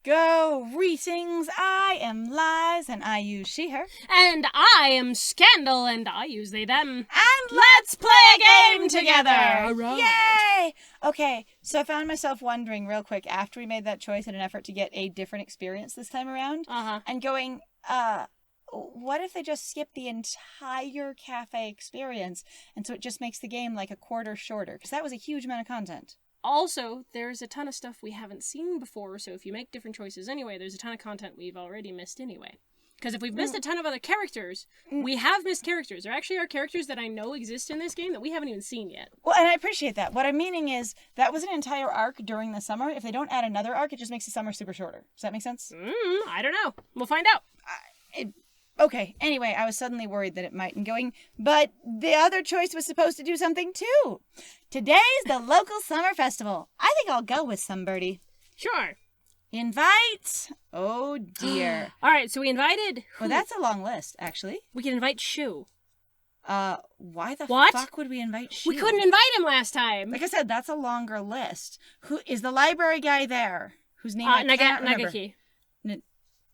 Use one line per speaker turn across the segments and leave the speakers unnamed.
Go, greetings, I am Lies, and I use she, her.
And I am Scandal, and I use they, them.
And let's play a game together!
Right.
Yay! Okay, so I found myself wondering real quick, after we made that choice in an effort to get a different experience this time around, and going, what if they just skip the entire cafe experience, and so it just makes the game like a quarter shorter? Because that was a huge amount of content.
Also, there's a ton of stuff we haven't seen before, so if you make different choices anyway, there's a ton of content we've already missed anyway. Because if we've missed a ton of other characters, we have missed characters. There actually are characters that I know exist in this game that we haven't even seen yet.
Well, and I appreciate that. What I'm meaning is, that was an entire arc during the summer. If they don't add another arc, it just makes the summer super shorter. Does that make sense?
I don't know. We'll find out.
Okay, anyway, I was suddenly worried that it might, and going, but the other choice was supposed to do something too. Today's the local summer festival. I think I'll go with some birdie.
Sure.
Invite. Oh dear.
All right, so we invited.
Well, that's a long list, actually.
We can invite Shuu.
Why the
What?
fuck would we invite Shuu?
We couldn't invite him last time.
Like I said, that's a longer list. Who is the library guy there? Whose name I can't remember.
Nagaki.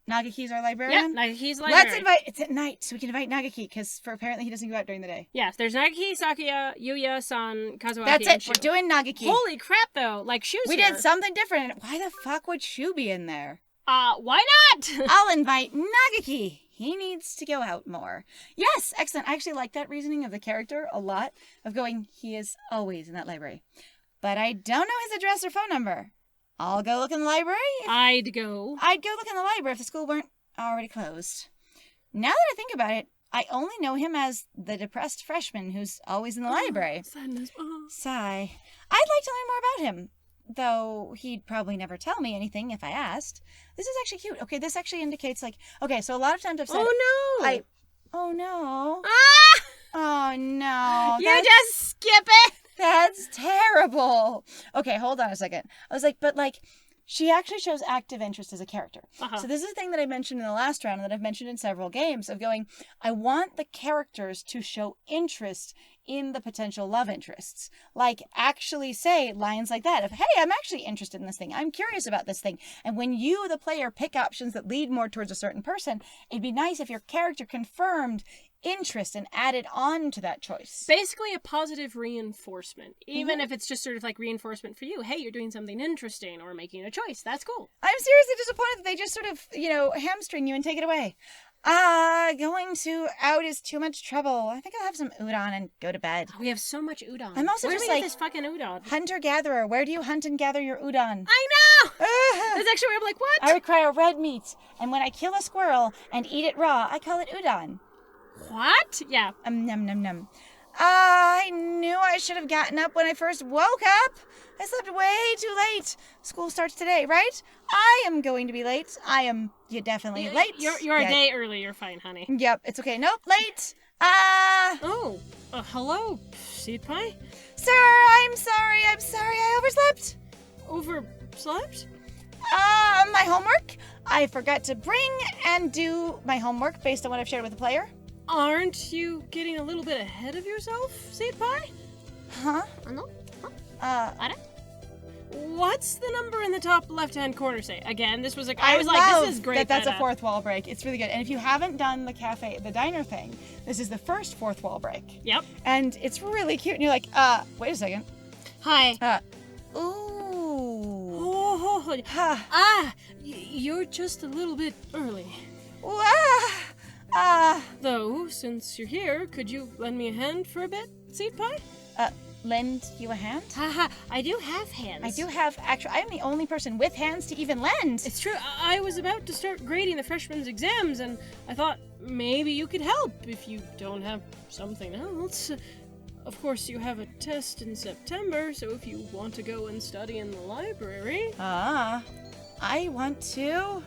Nagaki's our librarian?
Yeah, Nagaki's librarian.
Let's invite... It's at night, so we can invite Nagaki, because apparently he doesn't go out during the day.
Yes, there's Nagaki, Sakuya, Yuuya, San, Kazuaki,
That's
and
it.
Shuu.
We're doing Nagaki.
Holy crap, though. Like, Shuu's
We
here.
did something different. Why the fuck would Shuu be in there?
Why not?
I'll invite Nagaki. He needs to go out more. Yes, excellent. I actually like that reasoning of the character a lot, of going, he is always in that library. But I don't know his address or phone number. I'll go look in the library.
I'd go
look in the library if the school weren't already closed. Now that I think about it, I only know him as the depressed freshman who's always in the library.
Sadness.
Sigh. I'd like to learn more about him, though he'd probably never tell me anything if I asked. This is actually cute. Okay, this actually indicates, like, okay, so a lot of times I've said...
Oh, no!
Oh, no.
Ah!
Oh, no.
You just skip it!
That's terrible. Okay, hold on a second. I was like, but, like... She actually shows active interest as a character. So this is a thing that I mentioned in the last round and that I've mentioned in several games of going, I want the characters to show interest in the potential love interests. Like, actually say lines like that of, hey, I'm actually interested in this thing. I'm curious about this thing. And when you, the player, pick options that lead more towards a certain person, it'd be nice if your character confirmed interest and added on to that choice.
Basically a positive reinforcement. Even if it's just sort of like reinforcement for you. Hey, you're doing something interesting or making a choice. That's cool.
I'm seriously disappointed that they just sort of, hamstring you and take it away. Going out is too much trouble. I think I'll have some udon and go to bed.
We have so much udon.
I'm also
Where
just
do we
like,
get this fucking udon?
Hunter-gatherer. Where do you hunt and gather your udon?
I know! That's actually where I'm like, what?
I require red meat, and when I kill a squirrel and eat it raw, I call it udon.
What? Yeah.
Num num num. I knew I should have gotten up when I first woke up. I slept way too late. School starts today, right? I am going to be late. You're definitely late.
You're a day early. You're fine, honey.
Yep, it's okay. Nope, late.
Hello, seed pie?
Sir, I'm sorry. I overslept.
Overslept?
My homework. I forgot to bring and do my homework based on what I've shared with the player.
Aren't you getting a little bit ahead of yourself, seed pie?
Huh?
No.
I
What's the number in the top left-hand corner say? Again, this was like,
I
was like, this is great.
That's a fourth wall break. It's really good. And if you haven't done the diner thing, this is the first fourth wall break.
Yep.
And it's really cute. And you're like, wait a second.
Hi. You're just a little bit early. Though, since you're here, could you lend me a hand for a bit, seed pie?
Lend you a hand?
Haha, I do have hands.
I do have, actually, I'm the only person with hands to even lend.
It's true. I was about to start grading the freshmen's exams, and I thought maybe you could help if you don't have something else. Of course, you have a test in September, so if you want to go and study in the library...
I want to...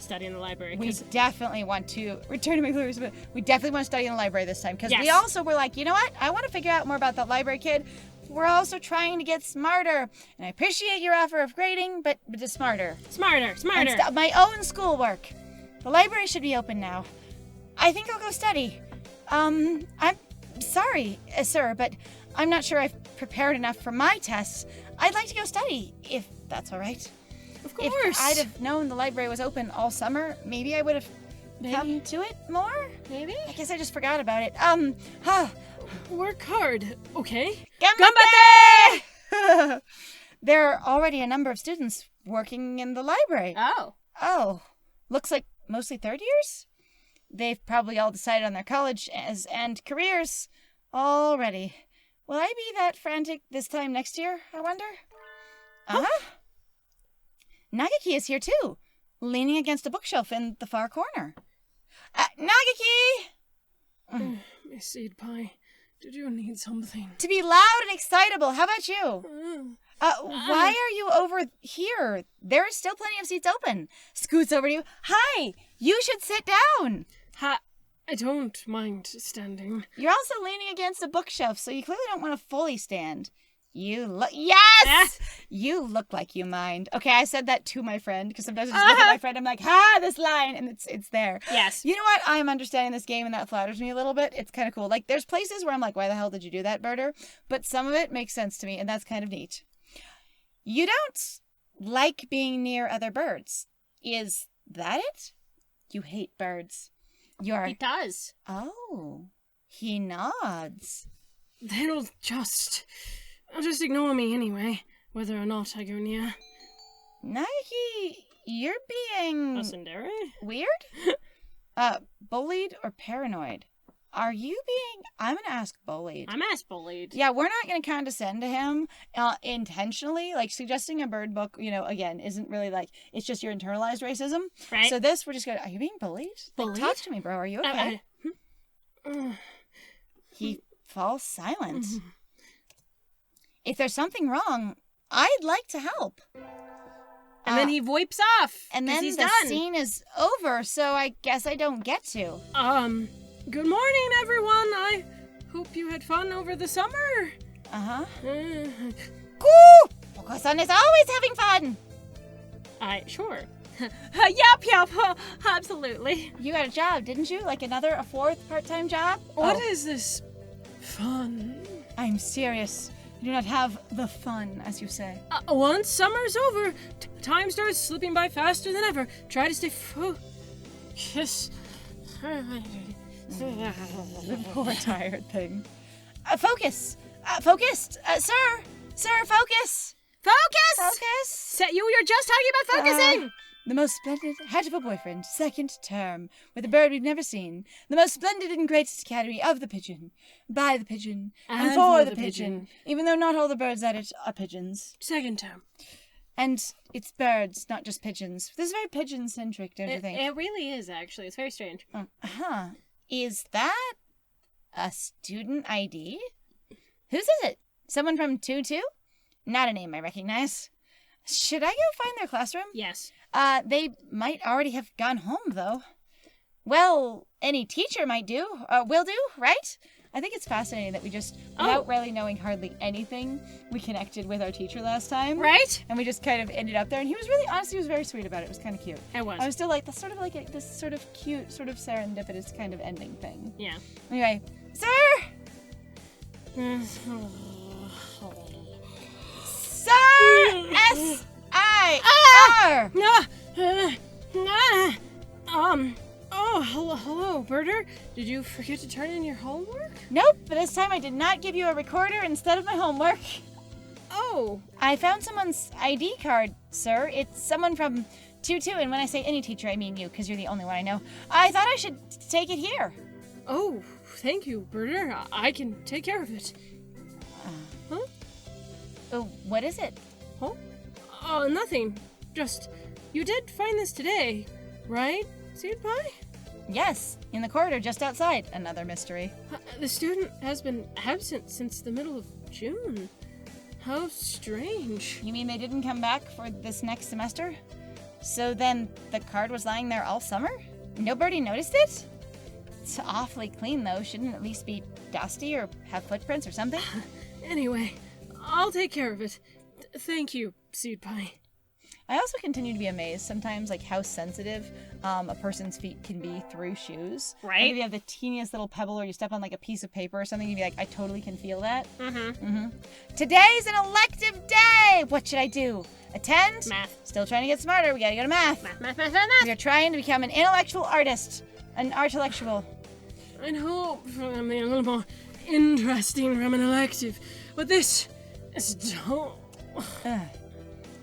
study in the library.
We definitely want to... Return to my clues, but we definitely want to study in the library this time. Because
yes.
We also were like, you know what? I want to figure out more about that library kid. We're also trying to get smarter. And I appreciate your offer of grading, but just smarter.
Smarter.
And my own schoolwork. The library should be open now. I think I'll go study. I'm sorry, sir, but I'm not sure I've prepared enough for my tests. I'd like to go study, if that's all right.
Of course.
If I'd have known the library was open all summer, maybe I would have come to it more?
Maybe?
I guess I just forgot about it.
Work hard, okay?
Ganbate! There are already a number of students working in the library. Oh, looks like mostly third years? They've probably all decided on their colleges and careers already. Will I be that frantic this time next year, I wonder? Nagaki is here too, leaning against a bookshelf in the far corner. Nagaki!
Miss Seed Pie, did you need something?
To be loud and excitable, how about you? Why are you over here? There are still plenty of seats open. Scoots over to you. Hi! You should sit down!
I don't mind standing.
You're also leaning against a bookshelf, so you clearly don't want to fully stand. Yes! You look like you mind. Okay, I said that to my friend, because sometimes I just look at my friend, I'm like, this line, and it's there.
Yes.
You know what? I'm understanding this game, and that flatters me a little bit. It's kind of cool. Like, there's places where I'm like, why the hell did you do that, Birder? But some of it makes sense to me, and that's kind of neat. You don't like being near other birds. Is that it? You hate birds.
He does.
Oh. He nods.
They'll just ignore me anyway, whether or not I go near.
Nagaki, you're being...
A tsundere?
Weird? Bullied or paranoid? Are you being... I'm going to ask bullied.
I'm asked bullied.
Yeah, we're not going to condescend to him intentionally. Like, suggesting a bird book, again, isn't really like... It's just your internalized racism.
Right.
So this, we're just going to... Are you being bullied?
Bullied?
Like, talk to me, bro. Are you okay? He falls silent. If there's something wrong, I'd like to help.
And then he wipes off.
And then
he's
the
done.
scene is over, so I guess I don't get to.
Good morning, everyone. I hope you had fun over the summer.
Cool! Oko-san is always having fun.
Sure. Yup, absolutely.
You got a job, didn't you? Like a fourth part-time job?
What is this fun?
I'm serious. You do not have the fun, as you say.
Once summer's over, time starts slipping by faster than ever. Try to stay focused.
The poor tired thing. Focus! Focused! Sir, focus!
Focus!
Focus!
You're just talking about focusing!
The most splendid Hatoful Boyfriend, second term, with a bird we've never seen. The most splendid and greatest academy of the pigeon, by the pigeon, and for the pigeon. Even though not all the birds at it are pigeons.
Second term.
And it's birds, not just pigeons. This is very pigeon-centric, don't you think?
It really is, actually. It's very strange.
Is that a student ID? Whose is it? Someone from 2-2? Not a name I recognize. Should I go find their classroom?
Yes.
They might already have gone home, though. Well, any teacher might do. Will do, right? I think it's fascinating that we just, without really knowing hardly anything, we connected with our teacher last time.
Right?
And we just kind of ended up there. And he was really, honestly, he was very sweet about it. It was kind of cute.
It was.
I was still like, that's sort of like this sort of cute, sort of serendipitous kind of ending thing.
Yeah.
Anyway, sir! Sir! S-I-R!
Hello, Birder. Did you forget to turn in your homework?
Nope, but this time I did not give you a recorder instead of my homework.
Oh.
I found someone's ID card, sir. It's someone from 2-2, and when I say any teacher, I mean you, because you're the only one I know. I thought I should take it here.
Oh, thank you, Birder. I can take care of it.
What is it?
Huh? Nothing. Just, you did find this today, right, Seed Pie?
Yes, in the corridor just outside. Another mystery.
The student has been absent since the middle of June. How strange.
You mean they didn't come back for this next semester? So then the card was lying there all summer? Nobody noticed it? It's awfully clean, though. Shouldn't it at least be dusty or have footprints or something?
Anyway, I'll take care of it. Thank you, Seed Pie.
I also continue to be amazed sometimes, like, how sensitive a person's feet can be through shoes.
Right.
Like if you have the teeniest little pebble or you step on, like, a piece of paper or something, you'd be like, I totally can feel that. Today's an elective day! What should I do? Attend?
Math.
Still trying to get smarter. We gotta go to math.
Math.
You're trying to become an intellectual artist. An artillectual.
I'd hope for them to be a little more interesting from an elective. But this is dull.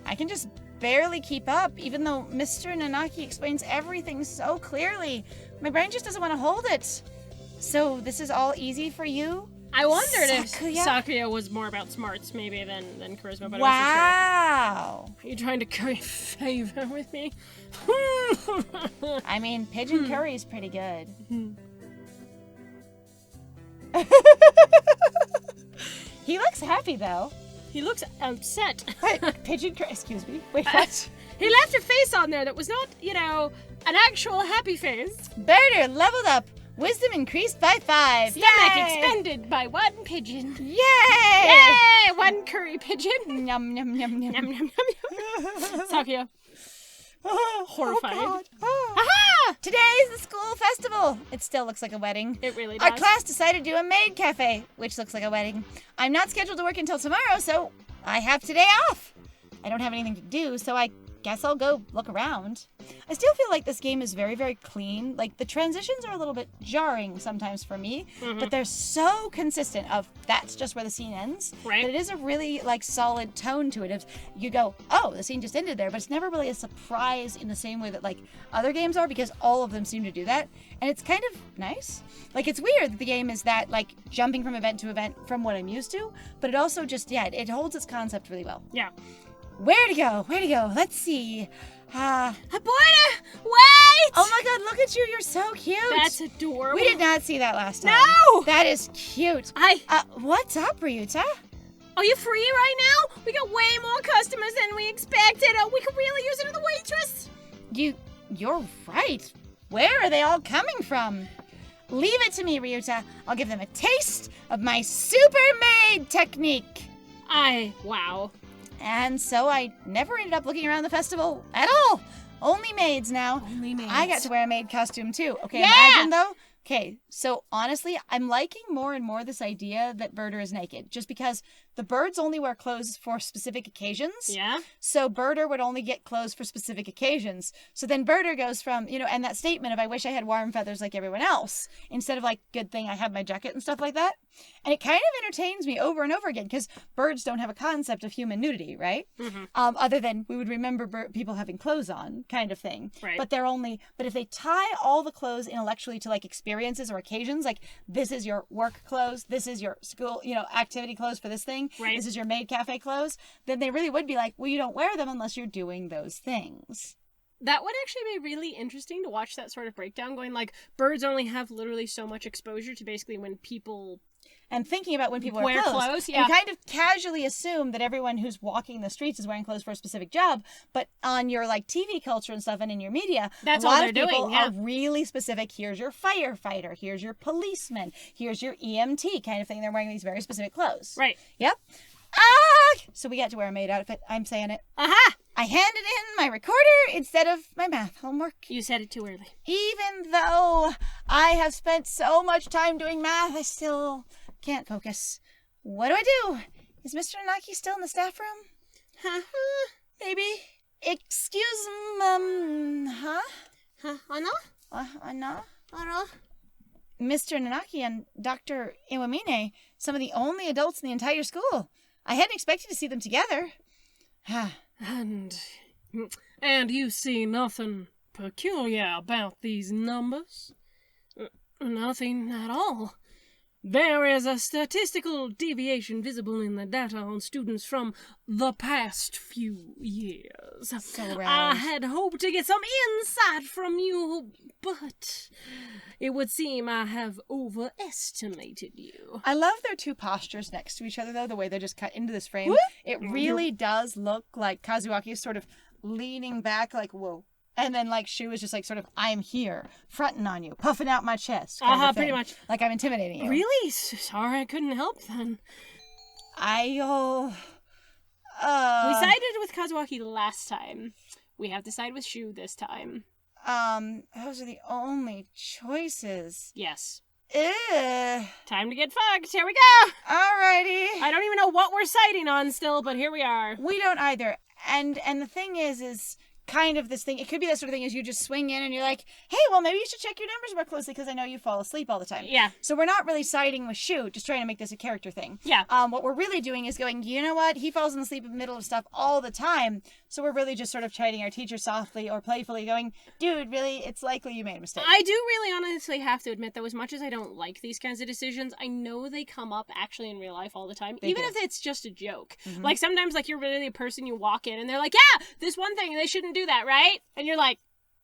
I can just barely keep up, even though Mr. Nanaki explains everything so clearly. My brain just doesn't want to hold it. So this is all easy for you?
I wondered
Sakuya?
if Sakuya was more about smarts, maybe, than charisma, but I
wow.
wasn't sure. Are you trying to curry favor with me?
I mean, pigeon curry is pretty good. He looks happy, though.
He looks upset.
Pigeon curry, excuse me. Wait, what?
He left a face on there that was not, an actual happy face.
Birder leveled up. Wisdom increased by 5.
Stomach
Yay!
expanded by 1 pigeon.
Yay!
Yay! 1 curry pigeon.
Yum, yum, yum, yum.
Yum, yum, yum, yum. Sakuya. Horrified.
Oh God.
Aha!
Today's the school festival. It still looks like a wedding.
It really does.
Our class decided to do a maid cafe, which looks like a wedding. I'm not scheduled to work until tomorrow, so I have today off. I don't have anything to do, so I guess I'll go look around. I still feel like this game is very, very clean. Like, the transitions are a little bit jarring sometimes for me, but they're so consistent of that's just where the scene ends.
Right.
That it is a really, like, solid tone to it. If you go, oh, the scene just ended there, but it's never really a surprise in the same way that, like, other games are, because all of them seem to do that. And it's kind of nice. Like, it's weird that the game is that, like, jumping from event to event from what I'm used to, but it also just, yeah, it holds its concept really well.
Yeah.
Where to go? Let's see.
Aborta! Wait!
Oh my god, look at you. You're so cute.
That's adorable.
We did not see that last time.
No!
That is cute. What's up, Ryuta?
Are you free right now? We got way more customers than we expected. We could really use another waitress.
You're right. Where are they all coming from? Leave it to me, Ryuta. I'll give them a taste of my super maid technique.
Wow.
And so I never ended up looking around the festival at all. Only maids now.
Only maids.
I got to wear a maid costume too. Okay,
Yeah!
Imagine though. Okay, so honestly, I'm liking more and more this idea that Birder is naked. Just because the birds only wear clothes for specific occasions.
Yeah?
So Birder would only get clothes for specific occasions. So then Birder goes from, and that statement of I wish I had warm feathers like everyone else. Instead of like, good thing I have my jacket and stuff like that. And it kind of entertains me over and over again because birds don't have a concept of human nudity, right? Other than we would remember people having clothes on kind of thing.
Right.
But if they tie all the clothes intellectually to like experiences or occasions, like this is your work clothes, this is your school, activity clothes for this thing,
right.
This is your maid cafe clothes, then they really would be like, well, you don't wear them unless you're doing those things.
That would actually be really interesting to watch that sort of breakdown going like birds only have literally so much exposure to basically when people
and thinking about when people
wear
wear
clothes, yeah.
And kind of casually assume that everyone who's walking the streets is wearing clothes for a specific job, but on your like TV culture and stuff and in your media,
that's
a lot
all
of
they're
people
doing, yeah.
are really specific. Here's your firefighter, here's your policeman, here's your EMT kind of thing. They're wearing these very specific clothes.
Right.
Yep. So we got to wear a maid outfit. I'm saying it.
Aha!
I handed in my recorder instead of my math homework.
You said it too early.
Even though I have spent so much time doing math, I still can't focus. What do I do? Is Mr. Nanaki still in the staff room? Maybe. Excuse huh? No? Mr. Nanaki and Dr. Iwamine, some of the only adults in the entire school. I hadn't expected to see them together.
And you see nothing peculiar about these numbers? Nothing at all. There is a statistical deviation visible in the data on students from the past few years.
So right.
I had hoped to get some insight from you, but it would seem I have overestimated you.
I love their two postures next to each other, though, the way they're just cut into this frame. It really does look like Kazuaki is sort of leaning back like, whoa. And then, like, Shuu is just, like, sort of, I'm here, fronting on you, puffing out my chest.
Pretty much.
Like, I'm intimidating you.
Really? Sorry I couldn't help then. We sided with Kazuaki last time. We have to side with Shuu this time.
Those are the only choices.
Yes.
Ugh.
Time to get fucked. Here we go.
Alrighty.
I don't even know what we're siding on still, but here we are.
We don't either. And the thing is kind of this thing. It could be that sort of thing as you just swing in and you're like, hey, well, maybe you should check your numbers more closely because I know you fall asleep all the time.
Yeah.
So we're not really siding with Shuu, just trying to make this a character thing.
Yeah.
What we're really doing is going, you know what? He falls asleep in the middle of stuff all the time. So we're really just sort of chiding our teacher softly or playfully going, dude, really, it's likely you made a mistake.
I do really honestly have to admit, though, as much as I don't like these kinds of decisions, I know they come up actually in real life all the time, even if it's just a joke. Mm-hmm. Like, sometimes, like, you're really a person, you walk in, and they're like, yeah, this one thing, they shouldn't do that, right? And you're like,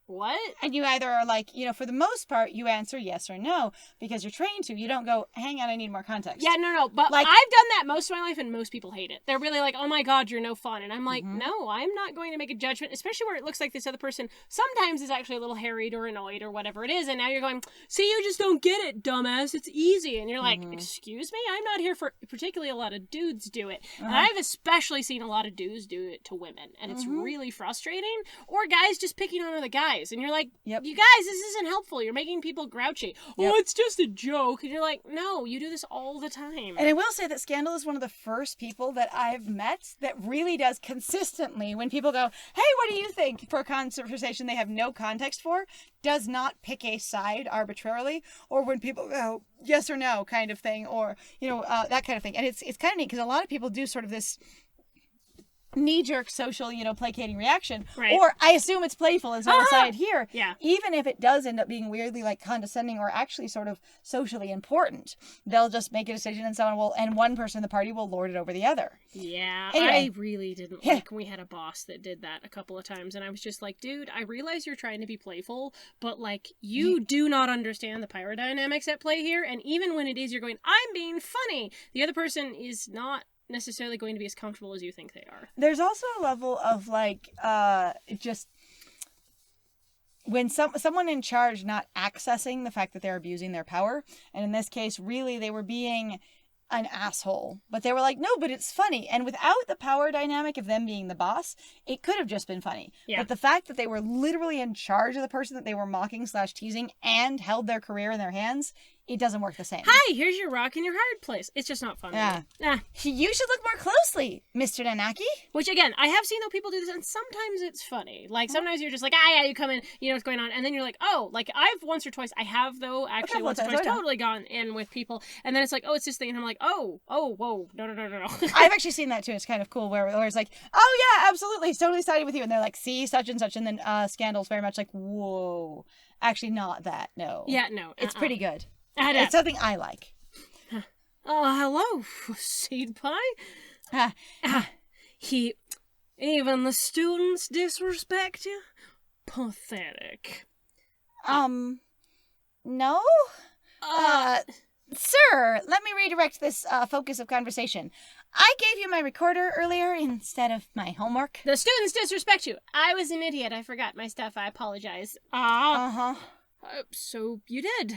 what? And
you either are like, for the most part, you answer yes or no because you're trained to. You don't go, hang on, I need more context.
Yeah, no. But like, I've done that most of my life and most people hate it. They're really like, oh my God, you're no fun. And I'm like, no, I'm not going to make a judgment, especially where it looks like this other person sometimes is actually a little harried or annoyed or whatever it is. And now you're going, see, you just don't get it, dumbass. It's easy. And you're like, excuse me? I'm not here for, particularly a lot of dudes do it. And I've especially seen a lot of dudes do it to women. And it's really frustrating. Or guys just picking on other guys. And you're like, you guys, this isn't helpful. You're making people grouchy. Oh, it's just a joke. And you're like, no, you do this all the time.
And I will say that Scandal is one of the first people that I've met that really does consistently, when people go, hey, what do you think, for a conversation they have no context for, does not pick a side arbitrarily, or when people go, yes or no kind of thing, or, that kind of thing. And it's kind of neat because a lot of people do sort of this knee-jerk social, placating reaction. Right. Or I assume it's playful and so I'll decide here.
Yeah.
Even if it does end up being weirdly like condescending or actually sort of socially important, they'll just make a decision and one person in the party will lord it over the other.
Yeah.
Anyway.
I really didn't like we had a boss that did that a couple of times and I was just like, dude, I realize you're trying to be playful, but like you do not understand the power dynamics at play here, and even when it is you're going, I'm being funny, the other person is not necessarily going to be as comfortable as you think they are.
There's also a level of like just when someone in charge not accessing the fact that they're abusing their power, and in this case really they were being an asshole, but they were like, no, but it's funny, and without the power dynamic of them being the boss, it could have just been funny. But the fact that they were literally in charge of the person that they were mocking / teasing and held their career in their hands, it doesn't work the same.
Hi, here's your rock in your hard place. It's just not fun.
Yeah. You should look more closely, Mr. Nanaki.
Which, again, I have seen though people do this, and sometimes it's funny. Like, sometimes you're just like, yeah, you come in, you know what's going on, and then you're like, oh, like, I've once or twice, I have, though, actually once or twice totally gone in with people, and then it's like, oh, it's this thing, and I'm like, oh, whoa, no.
I've actually seen that, too. It's kind of cool, where it's like, oh, yeah, absolutely, totally sided with you, and they're like, see, such and such, and then Scandal's very much like, whoa, actually not that, no.
Yeah, no.
It's pretty good. It's something I like.
Hello, seed pie. Even the students disrespect you? Pathetic.
No? Sir, let me redirect this focus of conversation. I gave you my recorder earlier instead of my homework.
The students disrespect you. I was an idiot. I forgot my stuff. I apologize. So you did.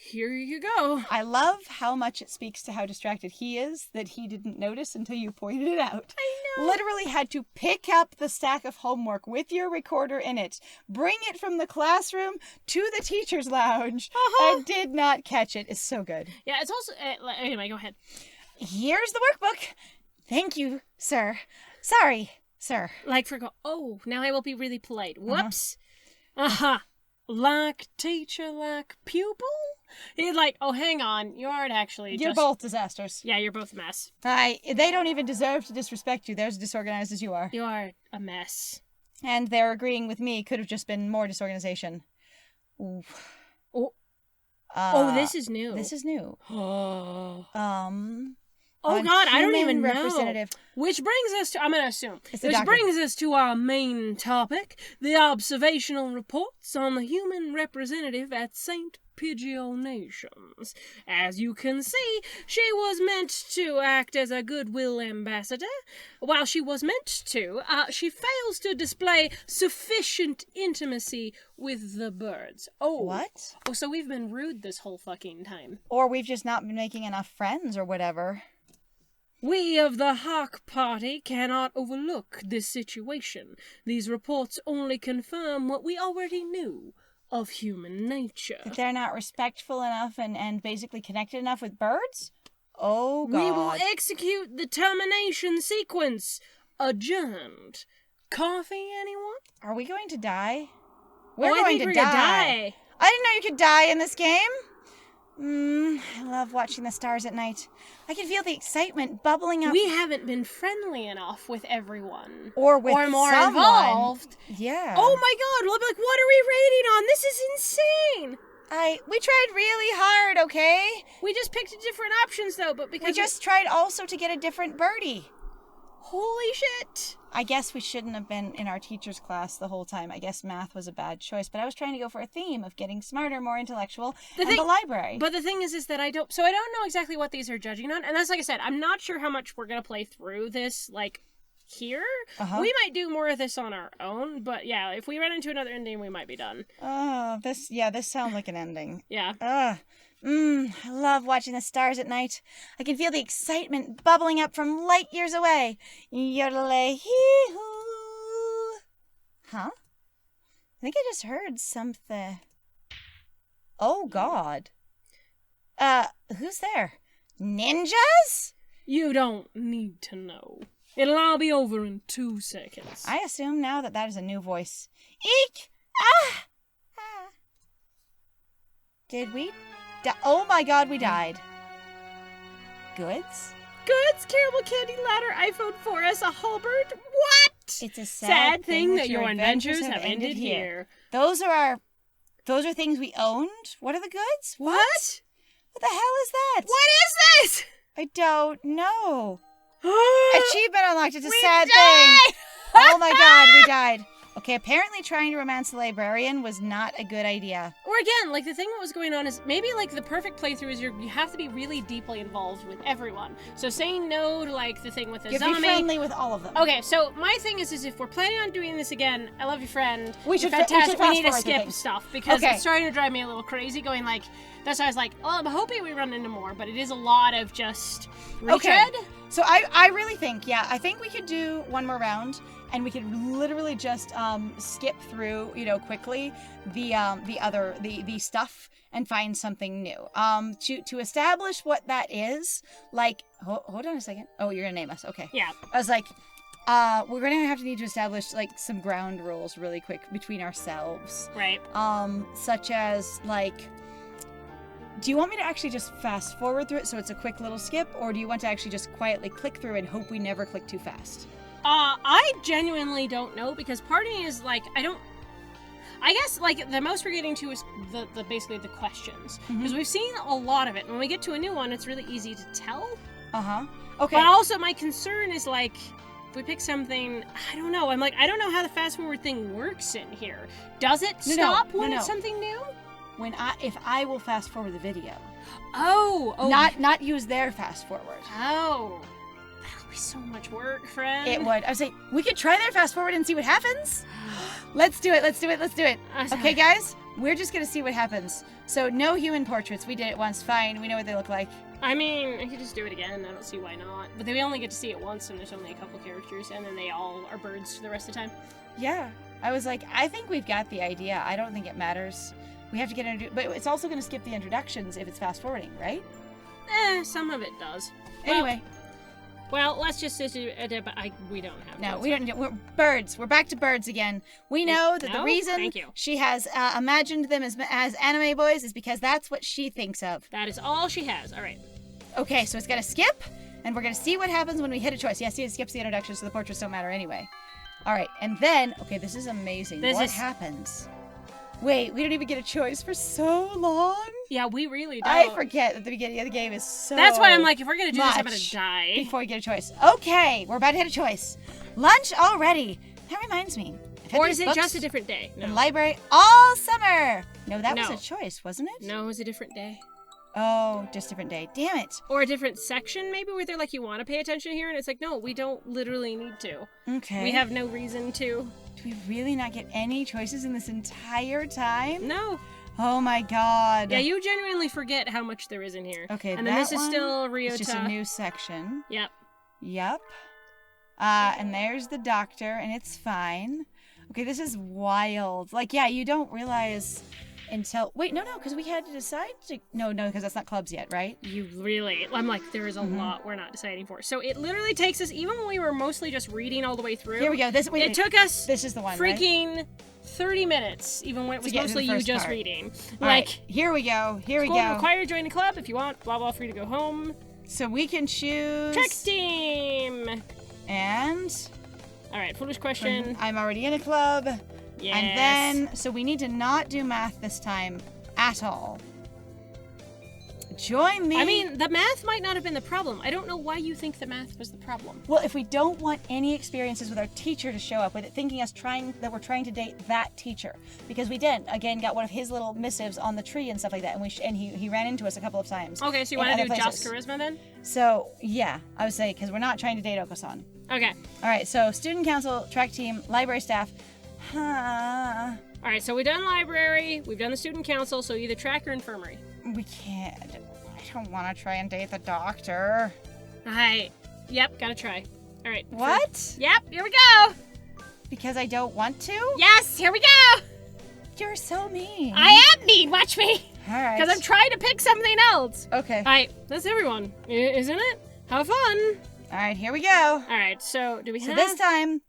Here you go.
I love how much it speaks to how distracted he is that he didn't notice until you pointed it out.
I know.
Literally had to pick up the stack of homework with your recorder in it, bring it from the classroom to the teacher's lounge, and did not catch it. It's so good.
Yeah, it's also... anyway, go ahead.
Here's the workbook. Thank you, sir. Sorry, sir.
Like now I will be really polite. Whoops. Like teacher, like pupil? He's like, oh, hang on. You aren't actually
You're both disasters.
Yeah, you're both a mess.
They don't even deserve to disrespect you. They're as disorganized as you are.
You are a mess.
And they're agreeing with me. Could have just been more disorganization. Ooh.
This is new.
This is new.
Oh God, I don't even
know.
Which brings us to, I'm going to assume, brings us to our main topic, the observational reports on the human representative at St. Pidgeot Nations. As you can see, she was meant to act as a goodwill ambassador. While she was meant to, she fails to display sufficient intimacy with the birds. Oh.
What?
Oh, so we've been rude this whole fucking time.
Or we've just not been making enough friends or whatever.
We of the Hawk Party cannot overlook this situation. These reports only confirm what we already knew of human nature.
That they're not respectful enough and basically connected enough with birds? Oh, God.
We will execute the termination sequence. Adjourned. Coffee, anyone?
Are we going to die? We're
I
going
think
to
we're
die.
gonna die.
I didn't know you could die in this game. I love watching the stars at night. I can feel the excitement bubbling up.
We haven't been friendly enough with everyone.
Or with
more
someone.
involved.
Yeah.
Oh my God, we'll be like, what are we rating on? This is insane.
We tried really hard, okay?
We just picked different options though, but because
We just tried also to get a different birdie.
holy shit.
I guess we shouldn't have been in our teacher's class the whole time. I guess math was a bad choice, but I was trying to go for a theme of getting smarter, more intellectual, and the library.
But the thing is that I don't know exactly what these are judging on, and that's like I said, I'm not sure how much we're gonna play through this, like, here. We might do more of this on our own, but yeah, if we run into another ending, we might be done.
Oh, this sounds like an ending.
Yeah.
I love watching the stars at night. I can feel the excitement bubbling up from light years away. Yodelay-hee-hoo. Huh? I think I just heard something. Oh, God. Who's there? Ninjas?
You don't need to know. It'll all be over in 2 seconds.
I assume now that is a new voice. Eek! Ah! Did we? Oh my God, we died. Goods?
Goods, caramel candy ladder, iPhone 4S, a halberd. What?
It's a sad thing that
your adventures have ended here.
Those are things we owned? What are the goods?
What?
What the hell is that?
What is this?
I don't know. Achievement unlocked. It's a sad
died!
thing. Oh my God, we died. Okay, apparently trying to romance the librarian was not a good idea.
Or again, like the thing that was going on is maybe like the perfect playthrough is you have to be really deeply involved with everyone. So saying no to like the thing with the
you have
zombie.
to be friendly with all of them.
Okay, so my thing is if we're planning on doing this again, I love you, friend.
We should
fantastic. We need to
fast forward
skip stuff because
Okay.
it's starting to drive me a little crazy. Going like, that's why I was like, oh, I'm hoping we run into more, but it is a lot of just retread.
Okay. So I really think, I think we could do one more round, and we could literally just skip through, quickly the stuff and find something new. To establish what that is, like, hold on a second. Oh, you're gonna name us, okay?
Yeah.
I was like, we're gonna need to establish like some ground rules really quick between ourselves.
Right.
Such as like. Do you want me to actually just fast forward through it so it's a quick little skip, or do you want to actually just quietly click through and hope we never click too fast?
I genuinely don't know because part of me is like, I guess like the most we're getting to is the basically the questions because we've seen a lot of it. When we get to a new one, it's really easy to tell.
Okay.
But also my concern is like, if we pick something, I don't know. I'm like, I don't know how the fast forward thing works in here. Does it stop when it's something new?
If I will fast forward the video.
Oh.
Not use their fast forward.
Oh. That'll be so much work, friend.
It would. I was like, we could try their fast forward and see what happens. Let's do it. Okay, guys? We're just gonna see what happens. So no human portraits. We did it once. Fine. We know what they look like.
I mean, I could just do it again. I don't see why not. But we only get to see it once, and there's only a couple characters, and then they all are birds for the rest of the time.
Yeah. I was like, I think we've got the idea. I don't think it matters. We have to get introduced, but it's also going to skip the introductions if it's fast forwarding, right?
Some of it does.
Anyway.
Well, let's just we don't have.
No, we don't. We're birds. We're back to birds again. We know that the reason she has imagined them as anime boys is because that's what she thinks of.
That is all she has. All right.
Okay, so it's going to skip, and we're going to see what happens when we hit a choice. Yeah, see, it skips the introduction, so the portraits don't matter anyway. All right, and then, okay, this is amazing. What happens? Wait, we don't even get a choice for so long?
Yeah, we really don't.
I forget that the beginning of the game is so
That's why I'm like, if we're going to do this, I'm going to die.
Before we get a choice. Okay, we're about to hit a choice. Lunch already. That reminds me.
Or is it just a different day?
No. The library all summer. No, that was a choice, wasn't it?
No, it was a different day.
Oh, just different day. Damn it.
Or a different section, maybe, where they're like, you want to pay attention here? And it's like, no, we don't literally need to.
Okay.
We have no reason to.
Do we really not get any choices in this entire time?
No.
Oh my God.
Yeah, you genuinely forget how much there is in here.
Okay,
and then this is still Ryota.
It's just a new section.
Yep.
Yep. And there's the doctor, and it's fine. Okay, this is wild. Like, yeah, you don't realize until... Wait, no, because we had to decide to... No, because that's not clubs yet, right?
I'm like, there is a lot we're not deciding for. So it literally takes us, even when we were mostly just reading all the way through.
Here we go. It
took us
this is the one,
freaking 30 minutes, even when it was mostly you just reading.
All right, here we go.
Required to join a club if you want, blah, blah, free to go home.
So we can choose...
Trek team!
And...
All right, foolish question.
I'm already in a club.
Yes.
And then, so we need to not do math this time at all. Join me.
I mean, the math might not have been the problem. I don't know why you think the math was the problem.
Well, if we don't want any experiences with our teacher to show up with it, thinking that we're trying to date that teacher, because we did again got one of his little missives on the tree and stuff like that, and he ran into us a couple of times.
Okay, so you want to do just charisma then?
So yeah, I would say because we're not trying to date Oko-san.
Okay.
All right, so student council, track team, library staff.
All right, so we've done library, we've done the student council, so either track or infirmary.
We can't. I don't want to try and date the doctor.
Yep, gotta try. All right.
What?
Yep, here we go.
Because I don't want to?
Yes, here we go.
You're so mean.
I am mean, watch me.
All right.
Because I'm trying to pick something else.
Okay.
All right, that's everyone, isn't it? Have fun.
All right, here we go.
All right, so do we have...
So this time...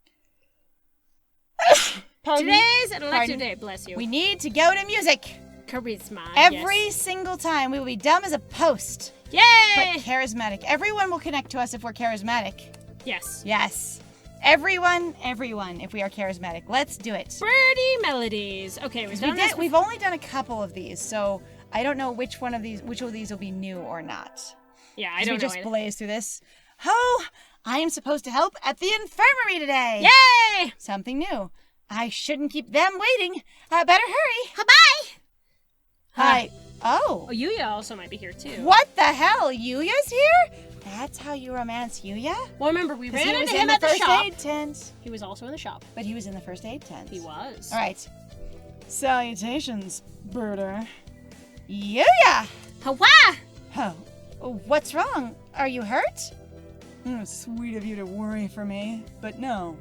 Today's an elective day, bless you.
We need to go to music.
Charisma,
Every single time we will be dumb as a post.
Yay!
But charismatic. Everyone will connect to us if we're charismatic.
Yes.
Yes. Everyone, if we are charismatic. Let's do it.
Birdie melodies. Okay,
we've only done a couple of these, so I don't know which of these will be new or not.
Yeah, I don't know.
We just blaze through this. Oh, I am supposed to help at the infirmary today.
Yay!
Something new. I shouldn't keep them waiting. Better hurry.
Bye.
Hi. Oh,
Yuuya also might be here too.
What the hell? Yuuya's here? That's how you romance Yuuya?
Well, remember, we ran into
him
him at the shop.
first aid tent.
He was also in the shop.
But he was in the first aid tent.
He was.
All right. Salutations, birder. Yuuya!
Hawa!
Oh, what's wrong? Are you hurt? Sweet of you to worry for me, but no.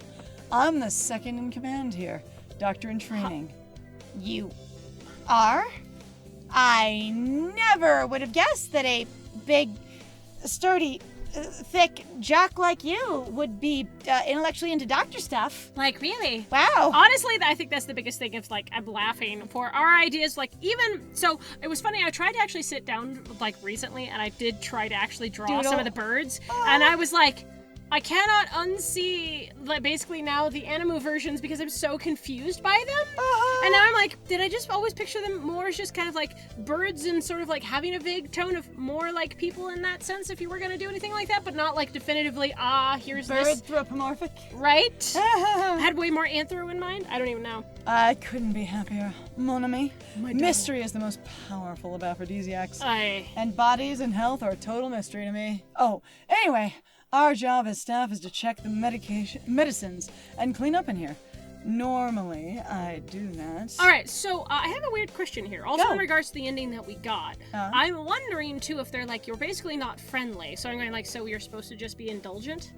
I'm the second in command here, doctor in training. You are? I never would have guessed that a big, sturdy, thick jock like you would be intellectually into doctor stuff.
Like, really?
Wow.
Honestly, I think that's the biggest thing. It's like, I'm laughing for our ideas. Like, so it was funny. I tried to actually sit down, like, recently, and I did try to actually draw some of the birds. And I was like, I cannot unsee, like, basically now the Animu versions because I'm so confused by them. And now I'm like, did I just always picture them more as just kind of like birds and sort of like having a vague tone of more like people in that sense if you were going to do anything like that, but not like definitively, here's this.
Anthropomorphic.
Right? I had way more anthro in mind. I don't even know.
I couldn't be happier. Mon ami. Mystery is the most powerful of aphrodisiacs. And bodies and health are a total mystery to me. Oh, anyway. Our job as staff is to check the medicines and clean up in here. Normally, I do that.
All right, so I have a weird question here. Also in regards to the ending that we got. I'm wondering, too, if they're like, you're basically not friendly. So I'm going like, so you're supposed to just be indulgent?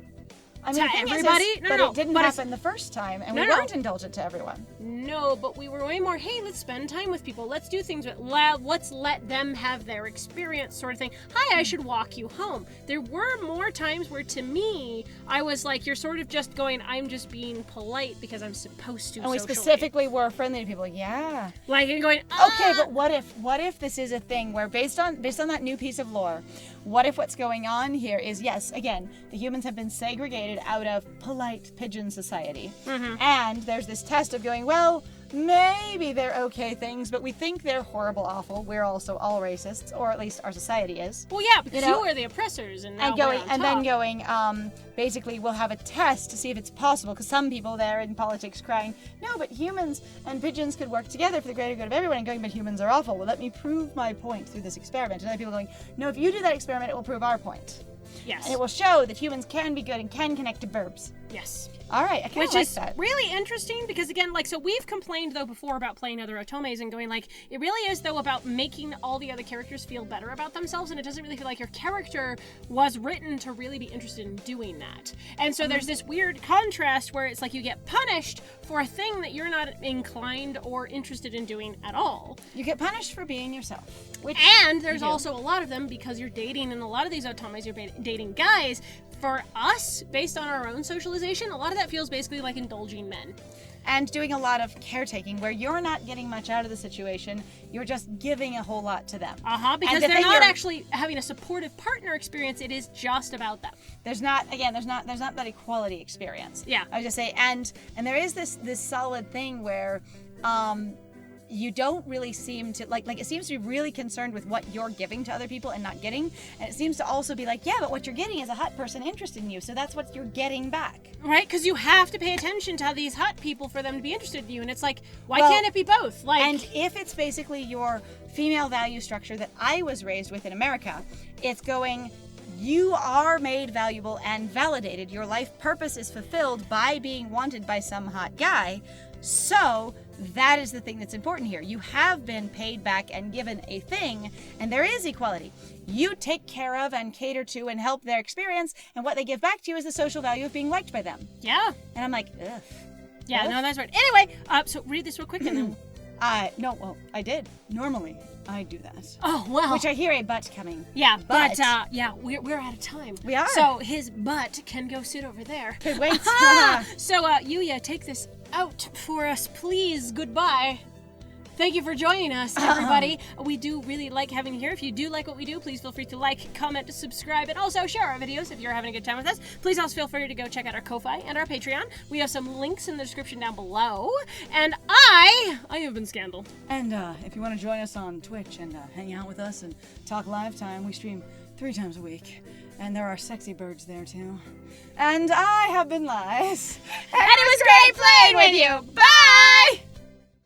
I mean, to everybody? It didn't happen the first time, and we weren't indulgent to everyone.
No, but we were way more, hey, let's spend time with people. Let's do things. Let's let them have their experience sort of thing. Hi, I should walk you home. There were more times where, to me, I was like, you're sort of just going, I'm just being polite because I'm supposed to.
And we specifically were friendly to people. Yeah.
Like, and going,
Okay, but what if this is a thing where based on that new piece of lore, what if what's going on here is, yes, again, the humans have been segregated out of polite pigeon society. And there's this test of going, well, maybe they're okay things, but we think they're horrible, awful. We're also all racists, or at least our society is.
Well, yeah, because you are the oppressors, and now
basically we'll have a test to see if it's possible, because some people there in politics crying, no, but humans and pigeons could work together for the greater good of everyone, and going, but humans are awful. Well, let me prove my point through this experiment. And other people going, no, if you do that experiment, it will prove our point.
Yes.
And it will show that humans can be good and can connect to verbs.
Yes.
All right, I kind of like that.
Which is really interesting because, again, like, so we've complained, though, before about playing other otomes and going, like, it really is, though, about making all the other characters feel better about themselves, and it doesn't really feel like your character was written to really be interested in doing that. And so there's this weird contrast where it's like you get punished for a thing that you're not inclined or interested in doing at all.
You get punished for being yourself.
And there's also a lot of them, because you're dating, and a lot of these otomes, you're dating guys. For us, based on our own socialization, a lot of that feels basically like indulging men.
And doing a lot of caretaking where you're not getting much out of the situation, you're just giving a whole lot to them.
Because they're not actually having a supportive partner experience, it is just about them.
There's not that equality experience.
Yeah.
I would just say, and there is this solid thing where you don't really seem to like it seems to be really concerned with what you're giving to other people and not getting, and it seems to also be like, yeah, but what you're getting is a hot person interested in you, so that's what you're getting back,
right? Because you have to pay attention to these hot people for them to be interested in you, and it's like, why can't it be both? Like,
and if it's basically your female value structure that I was raised with in America, it's going, you are made valuable and validated, your life purpose is fulfilled by being wanted by some hot guy, so that is the thing that's important here. You have been paid back and given a thing, and there is equality. You take care of and cater to and help their experience, and what they give back to you is the social value of being liked by them.
Yeah.
And I'm like, ugh.
Yeah, no, that's right. Anyway, so read this real quick and then...
I did. Normally, I do that.
Oh, wow.
Which I hear a butt coming.
Yeah, but we're out of time.
We are.
So his butt can go sit over there.
Okay, wait.
So, Yuuya, take this out for us, please. Goodbye. Thank you for joining us, everybody. We do really like having you here. If you do like what we do, please feel free to like, comment, subscribe, and also share our videos if you're having a good time with us. Please also feel free to go check out our Ko-Fi and our Patreon. We have some links in the description down below. And I have been Scandal.
And if you want to join us on Twitch and hang out with us and talk live time, we stream 3 times a week. And there are sexy birds there, too. And I have been Lies.
And it was great playing with you. Bye!